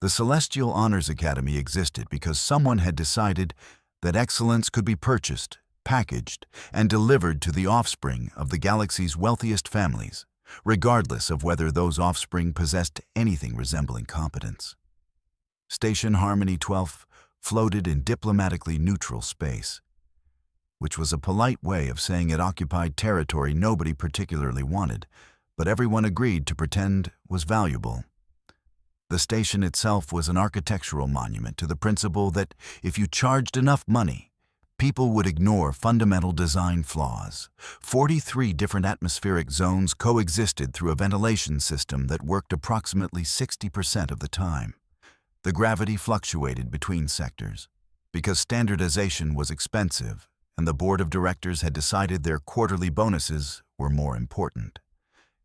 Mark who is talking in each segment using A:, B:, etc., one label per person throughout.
A: The Celestial Honors Academy existed because someone had decided that excellence could be purchased, packaged, and delivered to the offspring of the galaxy's wealthiest families, regardless of whether those offspring possessed anything resembling competence. Station Harmony 12 floated in diplomatically neutral space, which was a polite way of saying it occupied territory nobody particularly wanted, but everyone agreed to pretend was valuable. The station itself was an architectural monument to the principle that if you charged enough money, people would ignore fundamental design flaws. 43 different atmospheric zones coexisted through a ventilation system that worked approximately 60% of the time. The gravity fluctuated between sectors because standardization was expensive and the board of directors had decided their quarterly bonuses were more important.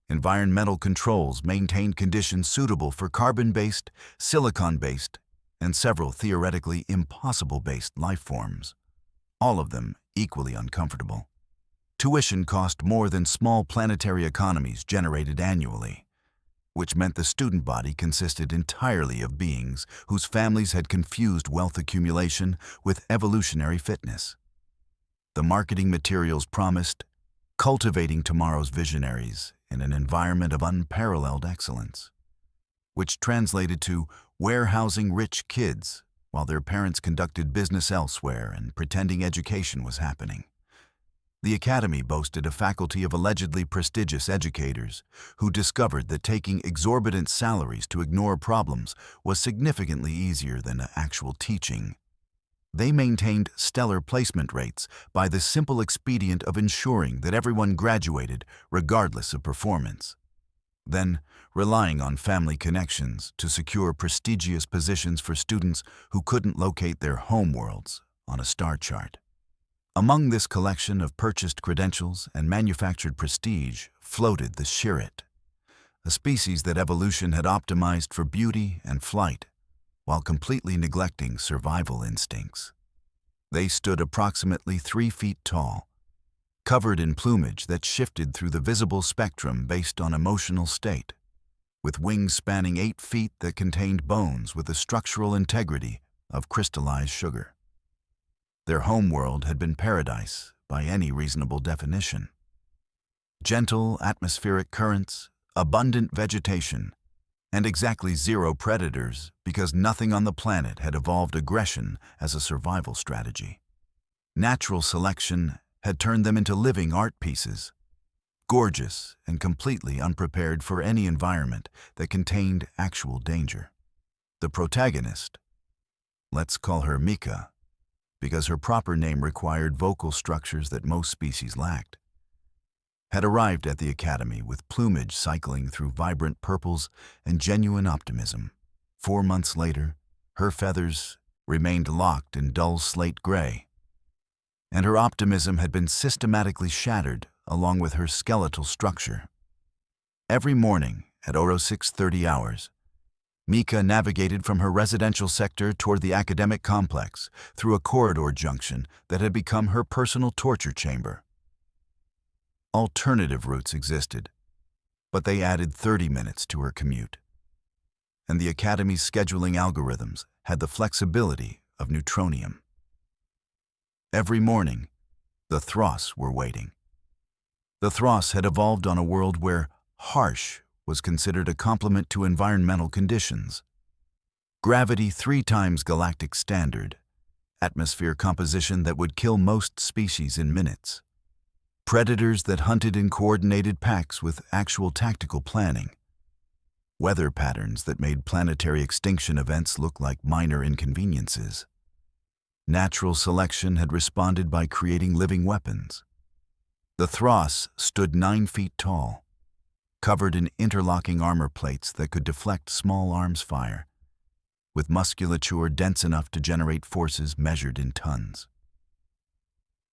A: Environmental controls maintained conditions suitable for carbon-based, silicon-based, and several theoretically impossible-based life forms, all of them equally uncomfortable. Tuition cost more than small planetary economies generated annually, which meant the student body consisted entirely of beings whose families had confused wealth accumulation with evolutionary fitness. The marketing materials promised cultivating tomorrow's visionaries in an environment of unparalleled excellence, which translated to warehousing rich kids while their parents conducted business elsewhere and pretending education was happening. The academy boasted a faculty of allegedly prestigious educators who discovered that taking exorbitant salaries to ignore problems was significantly easier than actual teaching. They maintained stellar placement rates by the simple expedient of ensuring that everyone graduated regardless of performance, then relying on family connections to secure prestigious positions for students who couldn't locate their homeworlds on a star chart. Among this collection of purchased credentials and manufactured prestige floated the Shirit, a species that evolution had optimized for beauty and flight, while completely neglecting survival instincts. They stood approximately 3 feet tall, covered in plumage that shifted through the visible spectrum based on emotional state, with wings spanning 8 feet that contained bones with the structural integrity of crystallized sugar. Their homeworld had been paradise by any reasonable definition. Gentle atmospheric currents, abundant vegetation, and exactly 0 predators because nothing on the planet had evolved aggression as a survival strategy. Natural selection had turned them into living art pieces, gorgeous and completely unprepared for any environment that contained actual danger. The protagonist, let's call her Mika, because her proper name required vocal structures that most species lacked, had arrived at the academy with plumage cycling through vibrant purples and genuine optimism. 4 months later, her feathers remained locked in dull slate gray, and her optimism had been systematically shattered along with her skeletal structure. Every morning at 0630 hours, Mika navigated from her residential sector toward the academic complex through a corridor junction that had become her personal torture chamber. Alternative routes existed, but they added 30 minutes to her commute. And the Academy's scheduling algorithms had the flexibility of neutronium. Every morning, the Thros were waiting. The Thros had evolved on a world where harsh was considered a complement to environmental conditions. Gravity 3 times galactic standard, atmosphere composition that would kill most species in minutes. Predators that hunted in coordinated packs with actual tactical planning. Weather patterns that made planetary extinction events look like minor inconveniences. Natural selection had responded by creating living weapons. The Thros stood 9 feet tall, covered in interlocking armor plates that could deflect small arms fire, with musculature dense enough to generate forces measured in tons.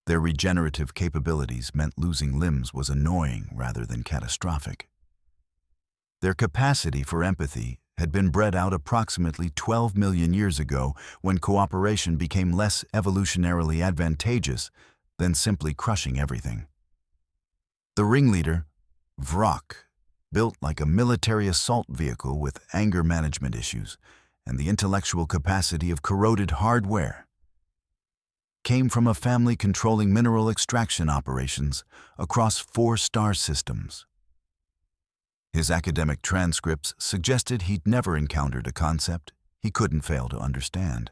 A: Their regenerative capabilities meant losing limbs was annoying rather than catastrophic. Their capacity for empathy had been bred out approximately 12 million years ago when cooperation became less evolutionarily advantageous than simply crushing everything. The ringleader, Vrock, built like a military assault vehicle with anger management issues, and the intellectual capacity of corroded hardware, came from a family controlling mineral extraction operations across 4 star systems. His academic transcripts suggested he'd never encountered a concept he couldn't fail to understand.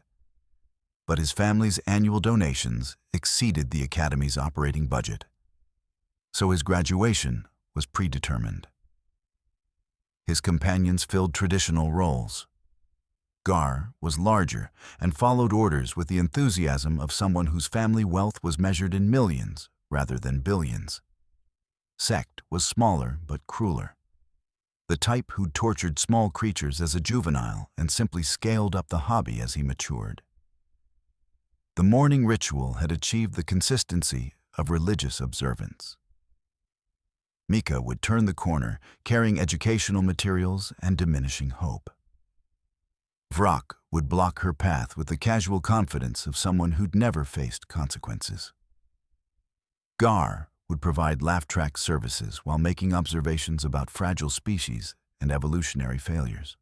A: But his family's annual donations exceeded the Academy's operating budget, so his graduation was predetermined. His companions filled traditional roles. Gar was larger and followed orders with the enthusiasm of someone whose family wealth was measured in millions rather than billions. Sect was smaller but crueler, the type who'd tortured small creatures as a juvenile and simply scaled up the hobby as he matured. The morning ritual had achieved the consistency of religious observance. Mika would turn the corner, carrying educational materials and diminishing hope. Vrak would block her path with the casual confidence of someone who'd never faced consequences. Gar would provide laugh-track services while making observations about fragile species and evolutionary failures.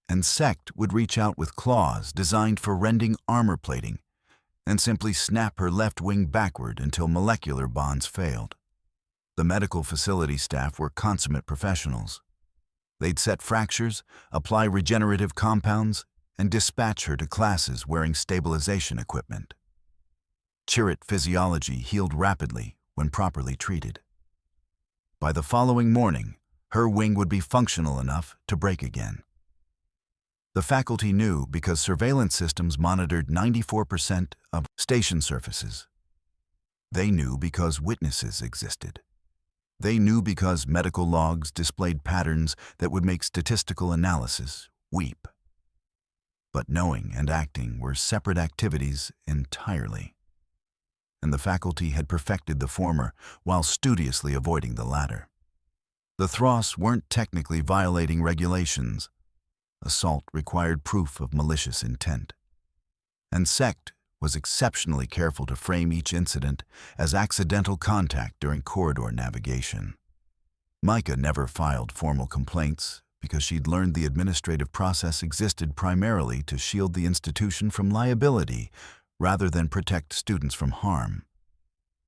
A: And Sect would reach out with claws designed for rending armor plating and simply snap her left wing backward until molecular bonds failed. The medical facility staff were consummate professionals. They'd set fractures, apply regenerative compounds, and dispatch her to classes wearing stabilization equipment. Chirrut physiology healed rapidly when properly treated. By the following morning, her wing would be functional enough to break again. The faculty knew because surveillance systems monitored 94% of station surfaces. They knew because witnesses existed. They knew because medical logs displayed patterns that would make statistical analysis weep. But knowing and acting were separate activities entirely, and the faculty had perfected the former while studiously avoiding the latter. The Thros weren't technically violating regulations. Assault required proof of malicious intent, and Sect was exceptionally careful to frame each incident as accidental contact during corridor navigation. Micah never filed formal complaints because she'd learned the administrative process existed primarily to shield the institution from liability rather than protect students from harm.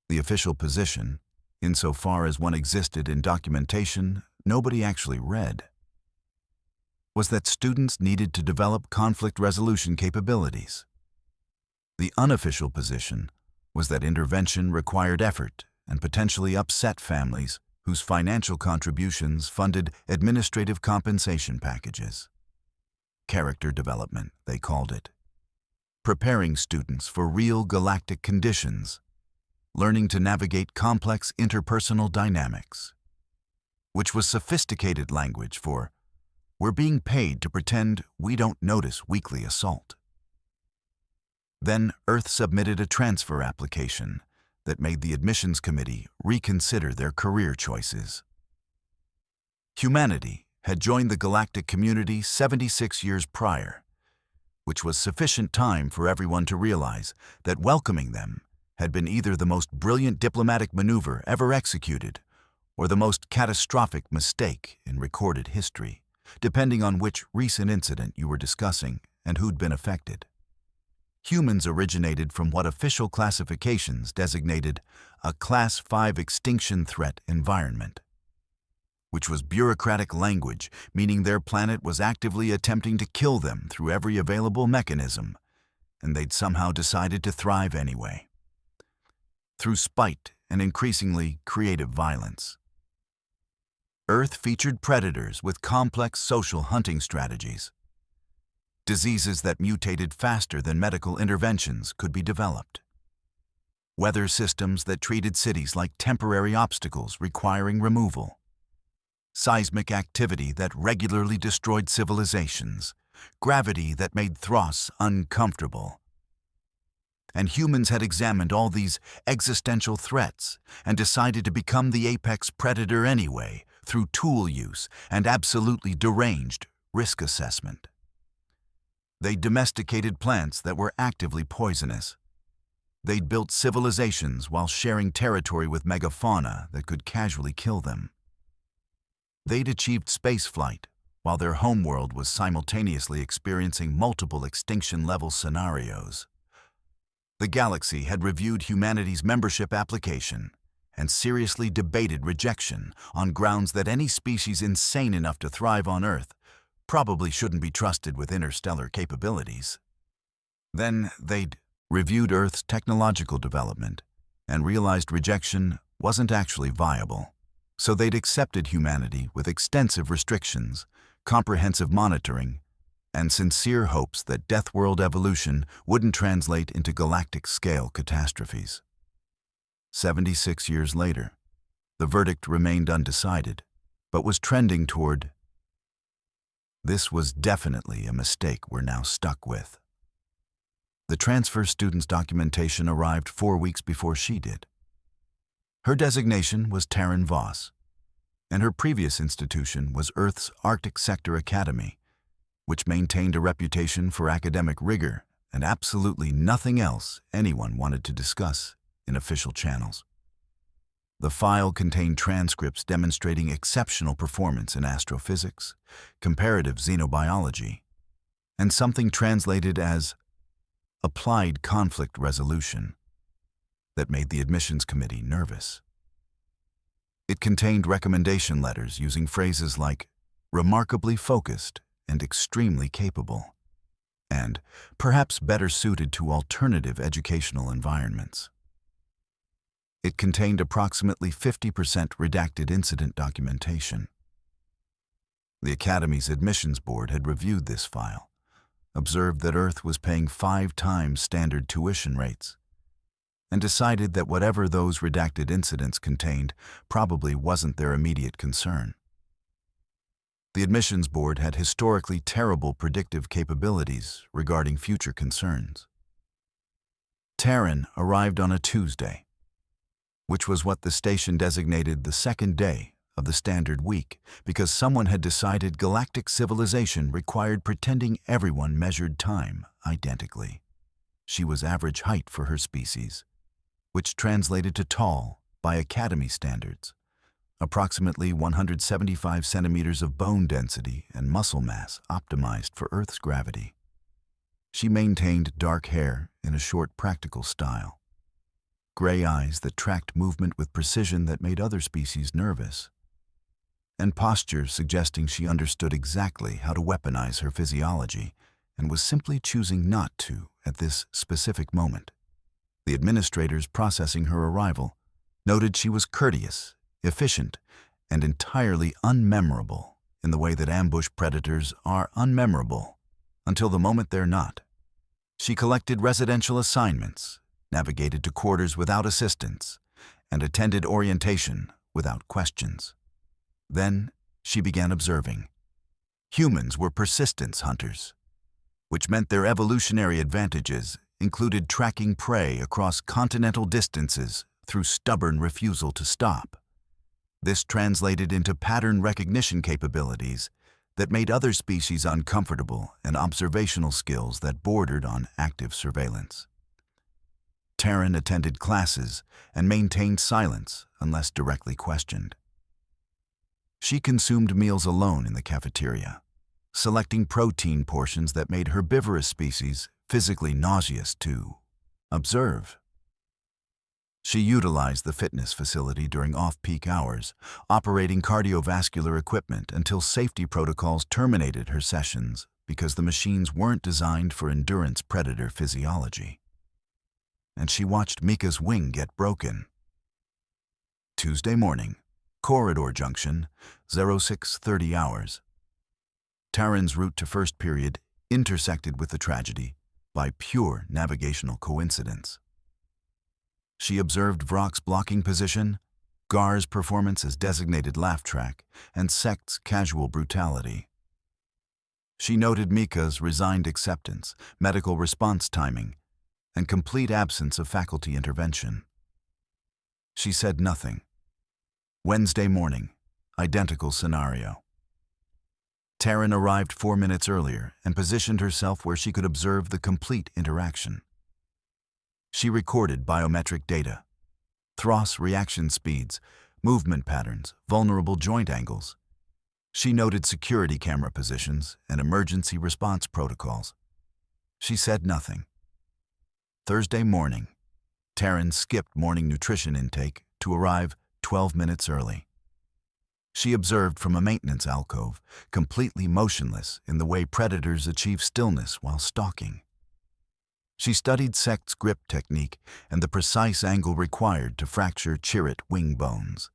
A: The official position, insofar as one existed in documentation nobody actually read, was that students needed to develop conflict resolution capabilities. The unofficial position was that intervention required effort and potentially upset families whose financial contributions funded administrative compensation packages. Character development, they called it. Preparing students for real galactic conditions, learning to navigate complex interpersonal dynamics, which was sophisticated language for, we're being paid to pretend we don't notice weekly assault. Then Earth submitted a transfer application that made the admissions committee reconsider their career choices. Humanity had joined the galactic community 76 years prior, which was sufficient time for everyone to realize that welcoming them had been either the most brilliant diplomatic maneuver ever executed or the most catastrophic mistake in recorded history, depending on which recent incident you were discussing and who'd been affected. Humans originated from what official classifications designated a Class 5 extinction threat environment, which was bureaucratic language meaning their planet was actively attempting to kill them through every available mechanism, and they'd somehow decided to thrive anyway, through spite and increasingly creative violence. Earth featured predators with complex social hunting strategies. Diseases that mutated faster than medical interventions could be developed. Weather systems that treated cities like temporary obstacles requiring removal. Seismic activity that regularly destroyed civilizations. Gravity that made Thros uncomfortable. And humans had examined all these existential threats and decided to become the apex predator anyway through tool use and absolutely deranged risk assessment. They domesticated plants that were actively poisonous. They'd built civilizations while sharing territory with megafauna that could casually kill them. They'd achieved spaceflight while their homeworld was simultaneously experiencing multiple extinction-level scenarios. The galaxy had reviewed humanity's membership application and seriously debated rejection on grounds that any species insane enough to thrive on Earth probably shouldn't be trusted with interstellar capabilities. Then they'd reviewed Earth's technological development and realized rejection wasn't actually viable. So they'd accepted humanity with extensive restrictions, comprehensive monitoring, and sincere hopes that Deathworld evolution wouldn't translate into galactic-scale catastrophes. 76 years later, the verdict remained undecided, but was trending toward, "This was definitely a mistake we're now stuck with." The transfer student's documentation arrived 4 weeks before she did. Her designation was Taryn Voss, and her previous institution was Earth's Arctic Sector Academy, which maintained a reputation for academic rigor and absolutely nothing else anyone wanted to discuss in official channels. The file contained transcripts demonstrating exceptional performance in astrophysics, comparative xenobiology, and something translated as applied conflict resolution that made the admissions committee nervous. It contained recommendation letters using phrases like remarkably focused and extremely capable, and perhaps better suited to alternative educational environments. It contained approximately 50% redacted incident documentation. The Academy's admissions board had reviewed this file, observed that Earth was paying 5 times standard tuition rates, and decided that whatever those redacted incidents contained probably wasn't their immediate concern. The admissions board had historically terrible predictive capabilities regarding future concerns. Taryn arrived on a Tuesday, which was what the station designated the second day of the standard week, because someone had decided galactic civilization required pretending everyone measured time identically. She was average height for her species, which translated to tall by Academy standards, approximately 175 centimeters of bone density and muscle mass optimized for Earth's gravity. She maintained dark hair in a short, practical style, gray eyes that tracked movement with precision that made other species nervous, and posture suggesting she understood exactly how to weaponize her physiology and was simply choosing not to at this specific moment. The administrators processing her arrival noted she was courteous, efficient, and entirely unmemorable in the way that ambush predators are unmemorable until the moment they're not. She collected residential assignments, navigated to quarters without assistance, and attended orientation without questions. Then she began observing. Humans were persistence hunters, which meant their evolutionary advantages included tracking prey across continental distances through stubborn refusal to stop. This translated into pattern recognition capabilities that made other species uncomfortable and observational skills that bordered on active surveillance. Taryn attended classes and maintained silence unless directly questioned. She consumed meals alone in the cafeteria, selecting protein portions that made herbivorous species physically nauseous to observe. She utilized the fitness facility during off-peak hours, operating cardiovascular equipment until safety protocols terminated her sessions because the machines weren't designed for endurance predator physiology. And she watched Mika's wing get broken. Tuesday morning, Corridor Junction, 0630 hours. Taryn's route to first period intersected with the tragedy by pure navigational coincidence. She observed Vrock's blocking position, Gar's performance as designated laugh track, and Sect's casual brutality. She noted Mika's resigned acceptance, medical response timing, and complete absence of faculty intervention. She said nothing. Wednesday morning, identical scenario. Taryn arrived 4 minutes earlier and positioned herself where she could observe the complete interaction. She recorded biometric data, Thross reaction speeds, movement patterns, vulnerable joint angles, She noted security camera positions and emergency response protocols. She said nothing. Thursday morning, Taryn skipped morning nutrition intake to arrive 12 minutes early. She observed from a maintenance alcove, completely motionless in the way predators achieve stillness while stalking. She studied Sect's grip technique and the precise angle required to fracture chirrut wing bones.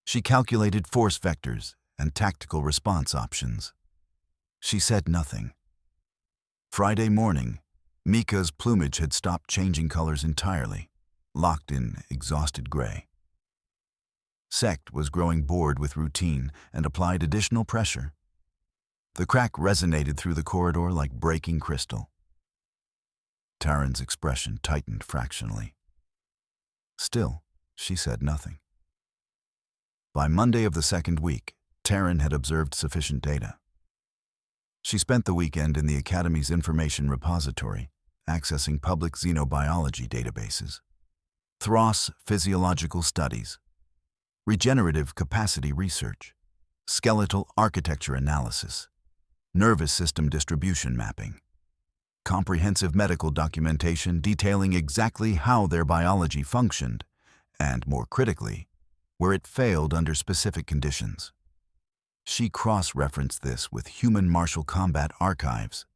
A: She calculated force vectors and tactical response options. She said nothing. Friday morning, Mika's plumage had stopped changing colors entirely, locked in exhausted gray. Sect was growing bored with routine and applied additional pressure. The crack resonated through the corridor like breaking crystal. Taryn's expression tightened fractionally. Still, she said nothing. By Monday of the second week, Taryn had observed sufficient data. She spent the weekend in the Academy's information repository, accessing public xenobiology databases, Thros physiological studies, regenerative capacity research, skeletal architecture analysis, nervous system distribution mapping, comprehensive medical documentation detailing exactly how their biology functioned, and, more critically, where it failed under specific conditions. She cross-referenced this with human martial combat archives,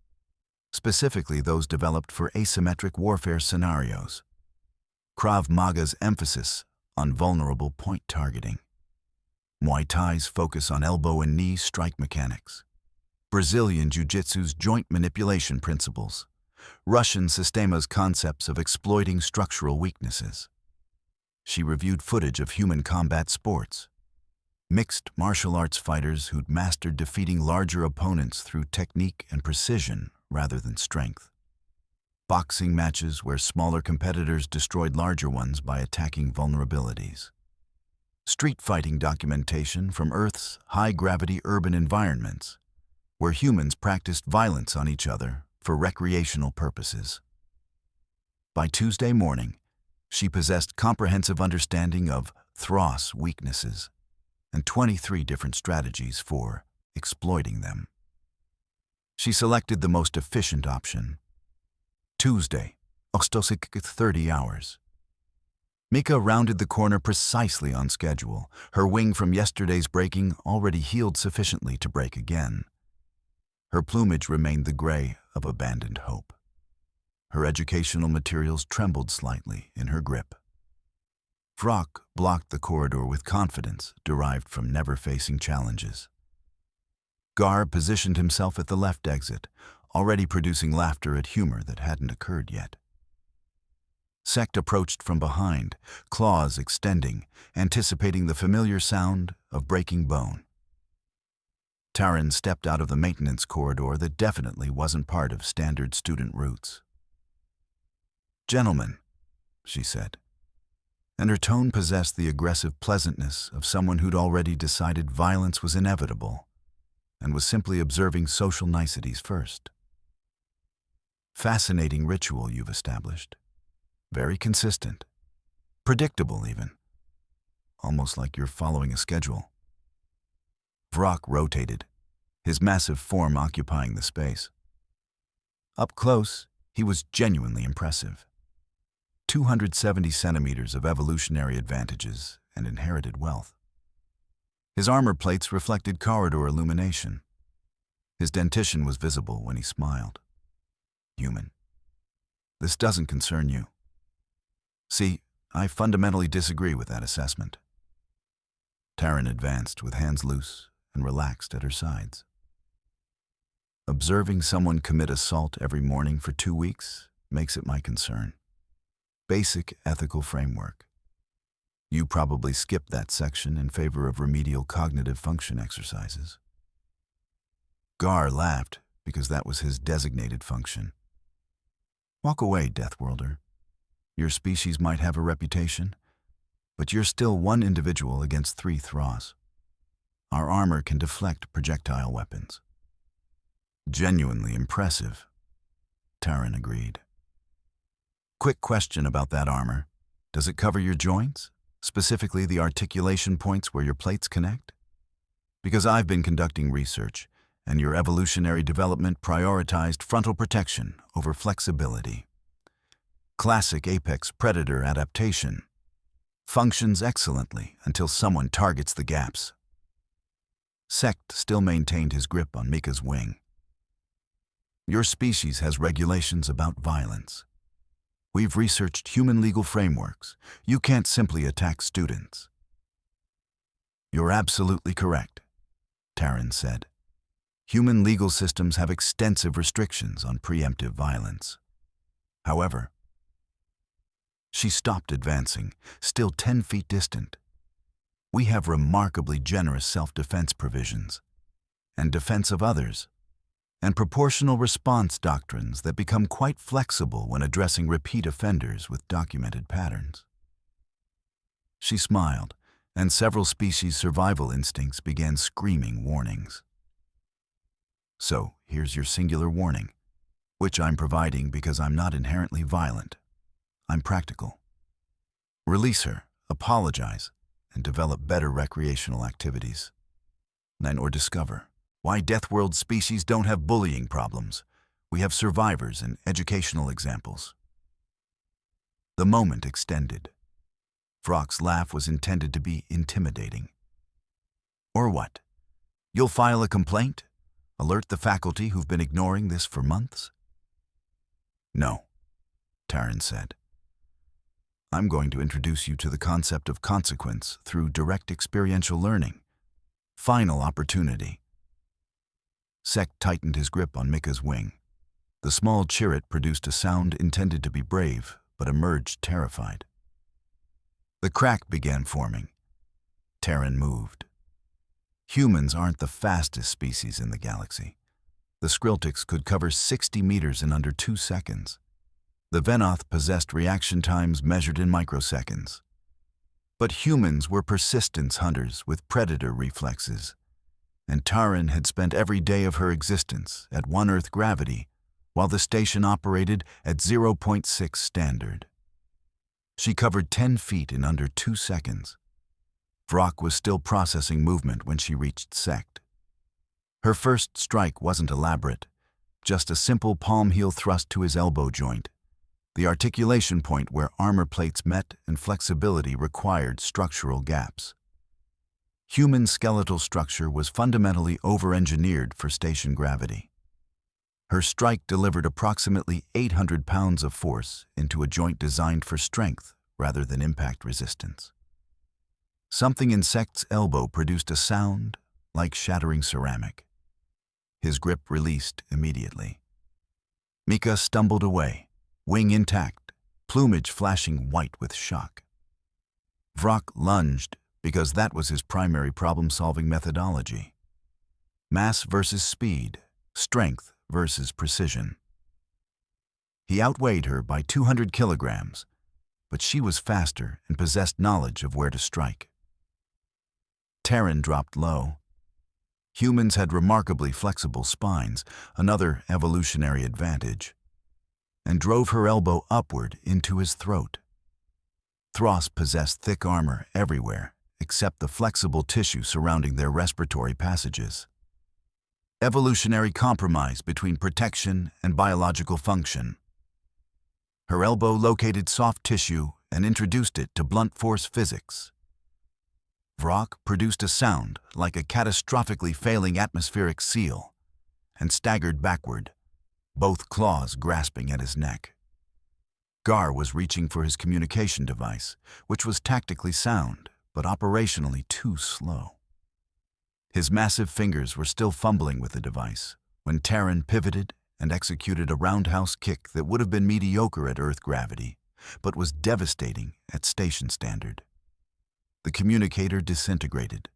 A: specifically those developed for asymmetric warfare scenarios. Krav Maga's emphasis on vulnerable point targeting. Muay Thai's focus on elbow and knee strike mechanics. Brazilian Jiu-Jitsu's joint manipulation principles. Russian Sistema's concepts of exploiting structural weaknesses. She reviewed footage of human combat sports. Mixed martial arts fighters who'd mastered defeating larger opponents through technique and precision rather than strength. Boxing matches where smaller competitors destroyed larger ones by attacking vulnerabilities. Street fighting documentation from Earth's high-gravity urban environments, where humans practiced violence on each other for recreational purposes. By Tuesday morning, she possessed comprehensive understanding of Thros weaknesses and 23 different strategies for exploiting them. She selected the most efficient option. Tuesday, 30 hours. Mika rounded the corner precisely on schedule, her wing from yesterday's breaking already healed sufficiently to break again. Her plumage remained the gray of abandoned hope. Her educational materials trembled slightly in her grip. Vrock blocked the corridor with confidence derived from never facing challenges. Gar positioned himself at the left exit, already producing laughter at humor that hadn't occurred yet. Sect approached from behind, claws extending, anticipating the familiar sound of breaking bone. Taryn stepped out of the maintenance corridor that definitely wasn't part of standard student routes. "Gentlemen," she said, and her tone possessed the aggressive pleasantness of someone who'd already decided violence was inevitable and was simply observing social niceties first. "Fascinating ritual you've established. Very consistent. Predictable, even. Almost like you're following a schedule." Vrock rotated, his massive form occupying the space. Up close, he was genuinely impressive. 270 centimeters of evolutionary advantages and inherited wealth. His armor plates reflected corridor illumination. His dentition was visible when he smiled. "Human. This doesn't concern you." "See, I fundamentally disagree with that assessment." Taryn advanced with hands loose and relaxed at her sides. "Observing someone commit assault every morning for 2 weeks makes it my concern. Basic ethical framework. You probably skipped that section in favor of remedial cognitive function exercises." Gar laughed because that was his designated function. "Walk away, Deathworlder. Your species might have a reputation, but you're still one individual against 3 Thros. Our armor can deflect projectile weapons." "Genuinely impressive," Taryn agreed. "Quick question about that armor. Does it cover your joints, specifically the articulation points where your plates connect?" Because I've been conducting research, and your evolutionary development prioritized frontal protection over flexibility. Classic apex predator adaptation functions excellently until someone targets the gaps. Sect still maintained his grip on Mika's wing. Your species has regulations about violence. We've researched human legal frameworks. You can't simply attack students. You're absolutely correct, Taryn said. Human legal systems have extensive restrictions on preemptive violence. However, she stopped advancing, still 10 feet distant. We have remarkably generous self-defense provisions, and defense of others, and proportional response doctrines that become quite flexible when addressing repeat offenders with documented patterns. She smiled, and several species' survival instincts began screaming warnings. So, here's your singular warning, which I'm providing because I'm not inherently violent. I'm practical. Release her, apologize, and develop better recreational activities. Or discover why Deathworld species don't have bullying problems. We have survivors and educational examples. The moment extended. Vrock's laugh was intended to be intimidating. Or what? You'll file a complaint? Alert the faculty who've been ignoring this for months? No, Taryn said. I'm going to introduce you to the concept of consequence through direct experiential learning. Final opportunity. Sect tightened his grip on Mika's wing. The small chirrut produced a sound intended to be brave, but emerged terrified. The crack began forming. Taryn moved. Humans aren't the fastest species in the galaxy. The Skriltics could cover 60 meters in under 2 seconds. The Venoth possessed reaction times measured in microseconds. But humans were persistence hunters with predator reflexes, and Taryn had spent every day of her existence at 1 Earth gravity, while the station operated at 0.6 standard. She covered 10 feet in under 2 seconds. Vrock was still processing movement when she reached Sect. Her first strike wasn't elaborate, just a simple palm heel thrust to his elbow joint, the articulation point where armor plates met and flexibility required structural gaps. Human skeletal structure was fundamentally over-engineered for station gravity. Her strike delivered approximately 800 pounds of force into a joint designed for strength rather than impact resistance. Something in Sect's elbow produced a sound like shattering ceramic. His grip released immediately. Mika stumbled away, wing intact, plumage flashing white with shock. Vrock lunged because that was his primary problem-solving methodology. Mass versus speed, strength versus precision. He outweighed her by 200 kilograms, but she was faster and possessed knowledge of where to strike. Taryn dropped low. Humans had remarkably flexible spines, another evolutionary advantage, and drove her elbow upward into his throat. Thros possessed thick armor everywhere, except the flexible tissue surrounding their respiratory passages. Evolutionary compromise between protection and biological function. Her elbow located soft tissue and introduced it to blunt force physics. Vrock produced a sound like a catastrophically failing atmospheric seal and staggered backward, both claws grasping at his neck. Gar was reaching for his communication device, which was tactically sound, but operationally too slow. His massive fingers were still fumbling with the device when Taryn pivoted and executed a roundhouse kick that would have been mediocre at Earth gravity, but was devastating at station standard. The communicator disintegrated.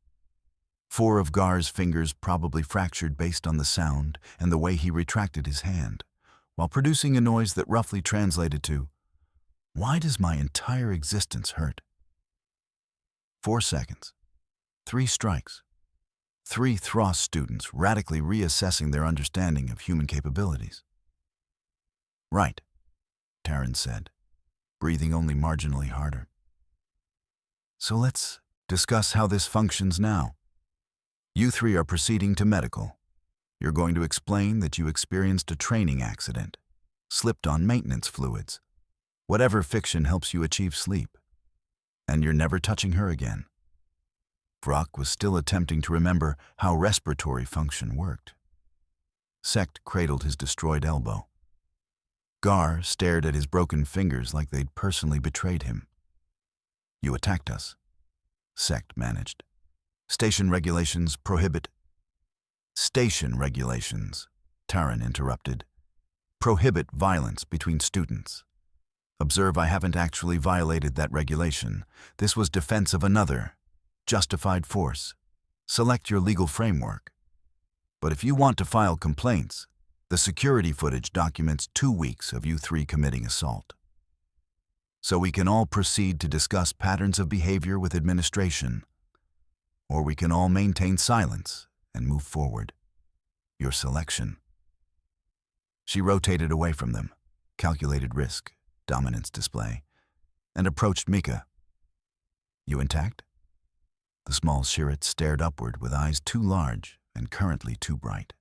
A: 4 of Gar's fingers probably fractured based on the sound and the way he retracted his hand, while producing a noise that roughly translated to, "Why does my entire existence hurt?" 4 seconds. 3 strikes. 3 Thros students radically reassessing their understanding of human capabilities. "Right," Taryn said, breathing only marginally harder. "So let's discuss how this functions now." You three are proceeding to medical. You're going to explain that you experienced a training accident, slipped on maintenance fluids, whatever fiction helps you achieve sleep, and you're never touching her again. Vrock was still attempting to remember how respiratory function worked. Sect cradled his destroyed elbow. Gar stared at his broken fingers like they'd personally betrayed him. You attacked us, Sect managed. Station regulations prohibit. Station regulations, Taran interrupted, prohibit violence between students. Observe, I haven't actually violated that regulation. This was defense of another, justified force. Select your legal framework. But if you want to file complaints, the security footage documents 2 weeks of you three committing assault. So we can all proceed to discuss patterns of behavior with administration, or we can all maintain silence and move forward. Your selection. She rotated away from them, calculated risk, dominance display, and approached Mika. You intact? The small Shirit stared upward with eyes too large and currently too bright.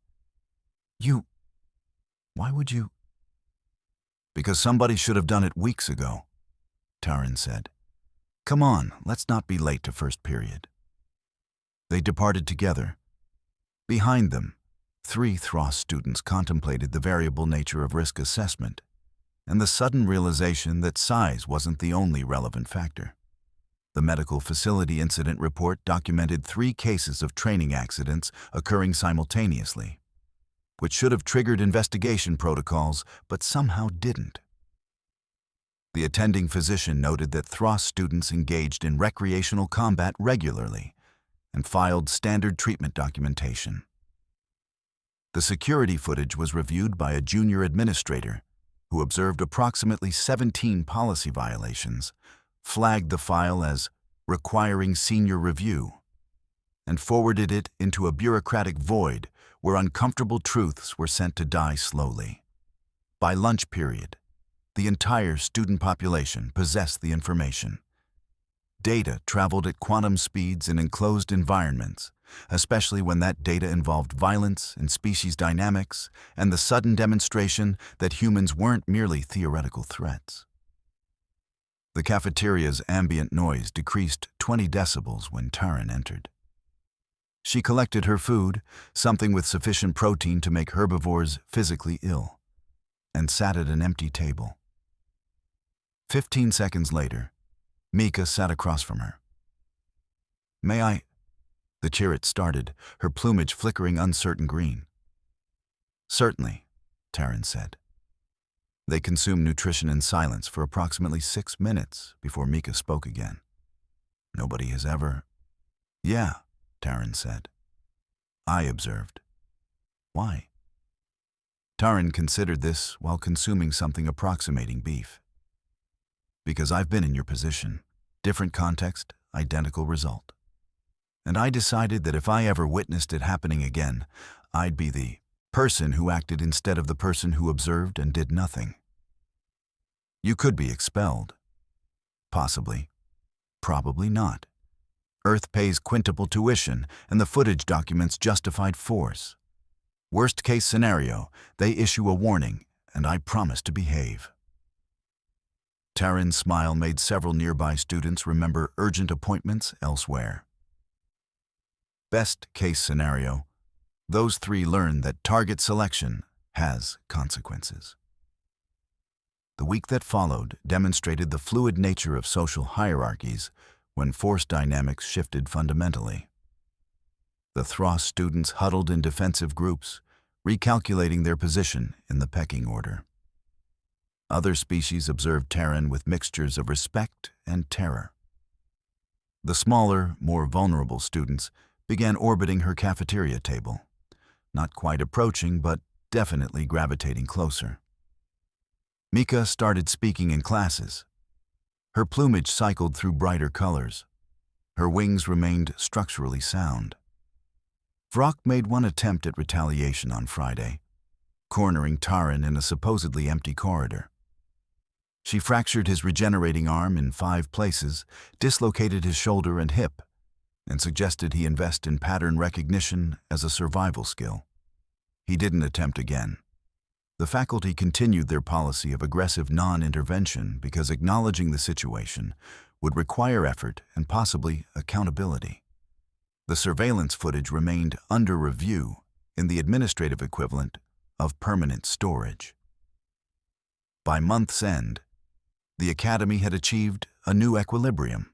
A: Why would you? Because somebody should have done it weeks ago, Taran said. Come on, let's not be late to first period. They departed together. Behind them, 3 Thross students contemplated the variable nature of risk assessment and the sudden realization that size wasn't the only relevant factor. The medical facility incident report documented 3 cases of training accidents occurring simultaneously, which should have triggered investigation protocols, but somehow didn't. The attending physician noted that Thross students engaged in recreational combat regularly and filed standard treatment documentation. The security footage was reviewed by a junior administrator who observed approximately 17 policy violations, flagged the file as requiring senior review, and forwarded it into a bureaucratic void where uncomfortable truths were sent to die slowly. By lunch period, the entire student population possessed the information. Data traveled at quantum speeds in enclosed environments, especially when that data involved violence and species dynamics and the sudden demonstration that humans weren't merely theoretical threats. The cafeteria's ambient noise decreased 20 decibels when Taran entered. She collected her food, something with sufficient protein to make herbivores physically ill, and sat at an empty table. 15 seconds later, Mika sat across from her. May I? The Chirit started, her plumage flickering uncertain green. Certainly, Taran said. They consumed nutrition in silence for approximately 6 minutes before Mika spoke again. Nobody has ever... Yeah, Taran said. I observed. Why? Taran considered this while consuming something approximating beef. Because I've been in your position. Different context, identical result. And I decided that if I ever witnessed it happening again, I'd be the person who acted instead of the person who observed and did nothing. You could be expelled. Possibly. Probably not. Earth pays quintuple tuition, and the footage documents justified force. Worst case scenario, they issue a warning, and I promise to behave. Taran's smile made several nearby students remember urgent appointments elsewhere. Best case scenario, those 3 learned that target selection has consequences. The week that followed demonstrated the fluid nature of social hierarchies when force dynamics shifted fundamentally. The Thross students huddled in defensive groups, recalculating their position in the pecking order. Other species observed Taran with mixtures of respect and terror. The smaller, more vulnerable students began orbiting her cafeteria table, not quite approaching, but definitely gravitating closer. Mika started speaking in classes. Her plumage cycled through brighter colors. Her wings remained structurally sound. Vrock made one attempt at retaliation on Friday, cornering Taran in a supposedly empty corridor. She fractured his regenerating arm in 5 places, dislocated his shoulder and hip, and suggested he invest in pattern recognition as a survival skill. He didn't attempt again. The faculty continued their policy of aggressive non-intervention because acknowledging the situation would require effort and possibly accountability. The surveillance footage remained under review in the administrative equivalent of permanent storage. By month's end, the academy had achieved a new equilibrium.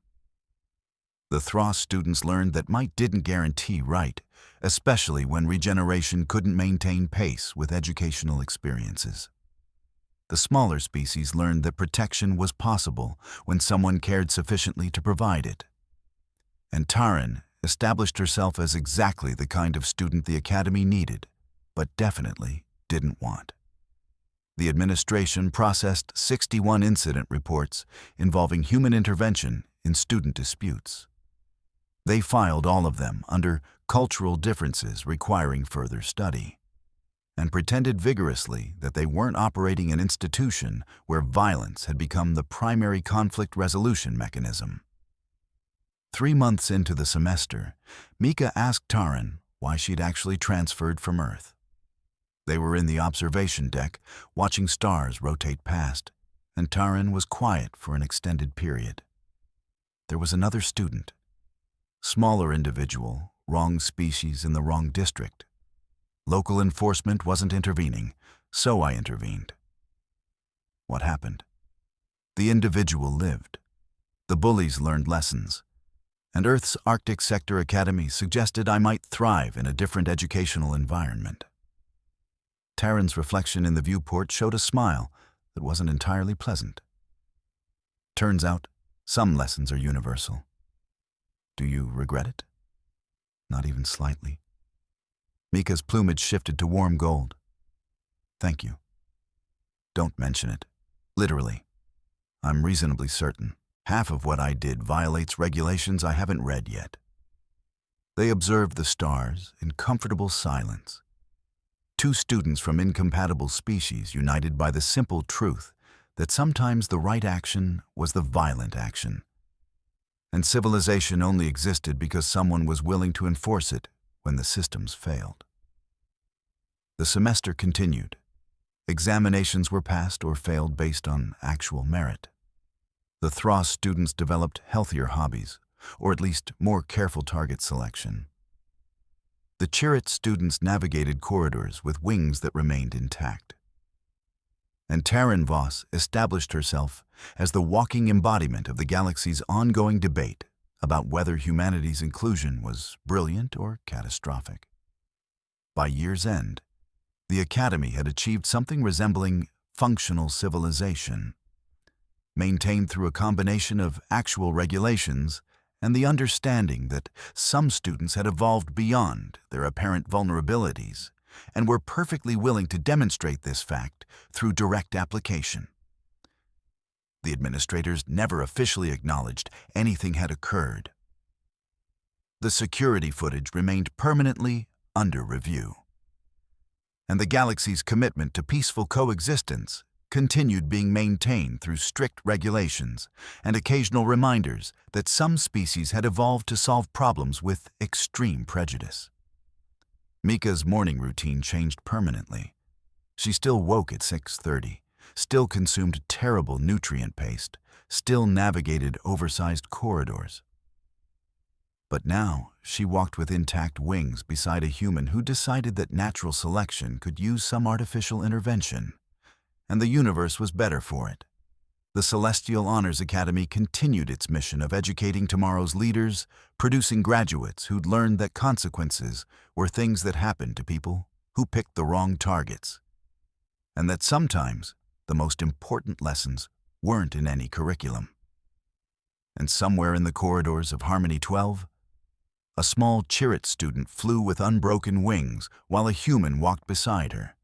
A: The Thros students learned that might didn't guarantee right, especially when regeneration couldn't maintain pace with educational experiences. The smaller species learned that protection was possible when someone cared sufficiently to provide it. And Taran established herself as exactly the kind of student the academy needed, but definitely didn't want. The administration processed 61 incident reports involving human intervention in student disputes. They filed all of them under cultural differences requiring further study, and pretended vigorously that they weren't operating an institution where violence had become the primary conflict resolution mechanism. 3 months into the semester, Mika asked Taran why she'd actually transferred from Earth. They were in the observation deck, watching stars rotate past, and Taran was quiet for an extended period. There was another student. Smaller individual, wrong species in the wrong district. Local enforcement wasn't intervening, so I intervened. What happened? The individual lived. The bullies learned lessons, and Earth's Arctic Sector Academy suggested I might thrive in a different educational environment. Taran's reflection in the viewport showed a smile that wasn't entirely pleasant. Turns out, some lessons are universal. Do you regret it? Not even slightly. Mika's plumage shifted to warm gold. Thank you. Don't mention it. Literally. I'm reasonably certain half of what I did violates regulations I haven't read yet. They observed the stars in comfortable silence. 2 students from incompatible species united by the simple truth that sometimes the right action was the violent action. And civilization only existed because someone was willing to enforce it when the systems failed. The semester continued. Examinations were passed or failed based on actual merit. The Thros students developed healthier hobbies, or at least more careful target selection. The Chirrut students navigated corridors with wings that remained intact. And Taran Voss established herself as the walking embodiment of the galaxy's ongoing debate about whether humanity's inclusion was brilliant or catastrophic. By year's end, the Academy had achieved something resembling functional civilization, maintained through a combination of actual regulations and the understanding that some students had evolved beyond their apparent vulnerabilities and were perfectly willing to demonstrate this fact through direct application. The administrators never officially acknowledged anything had occurred. The security footage remained permanently under review, and the galaxy's commitment to peaceful coexistence continued being maintained through strict regulations and occasional reminders that some species had evolved to solve problems with extreme prejudice. Mika's morning routine changed permanently. She still woke at 6:30, still consumed terrible nutrient paste, still navigated oversized corridors. But now she walked with intact wings beside a human who decided that natural selection could use some artificial intervention, and the universe was better for it. The Celestial Honors Academy continued its mission of educating tomorrow's leaders, producing graduates who'd learned that consequences were things that happened to people who picked the wrong targets, and that sometimes the most important lessons weren't in any curriculum. And somewhere in the corridors of Harmony 12, a small Chirrut student flew with unbroken wings while a human walked beside her.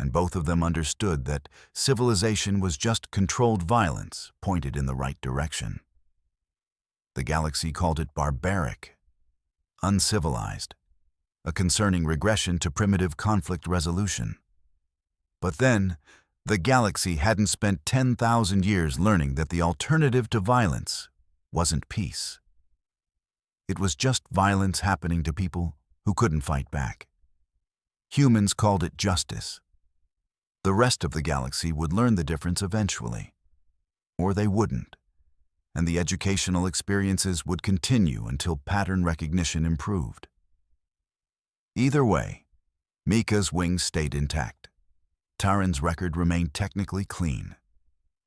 A: And both of them understood that civilization was just controlled violence pointed in the right direction. The galaxy called it barbaric, uncivilized, a concerning regression to primitive conflict resolution. But then, the galaxy hadn't spent 10,000 years learning that the alternative to violence wasn't peace. It was just violence happening to people who couldn't fight back. Humans called it justice. The rest of the galaxy would learn the difference eventually. Or they wouldn't. And the educational experiences would continue until pattern recognition improved. Either way, Mika's wings stayed intact. Taran's record remained technically clean.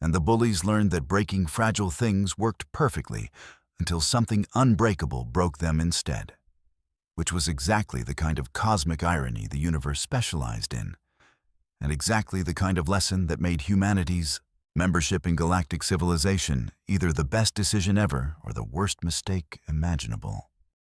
A: And the bullies learned that breaking fragile things worked perfectly until something unbreakable broke them instead. Which was exactly the kind of cosmic irony the universe specialized in, and exactly the kind of lesson that made humanity's membership in galactic civilization either the best decision ever or the worst mistake imaginable.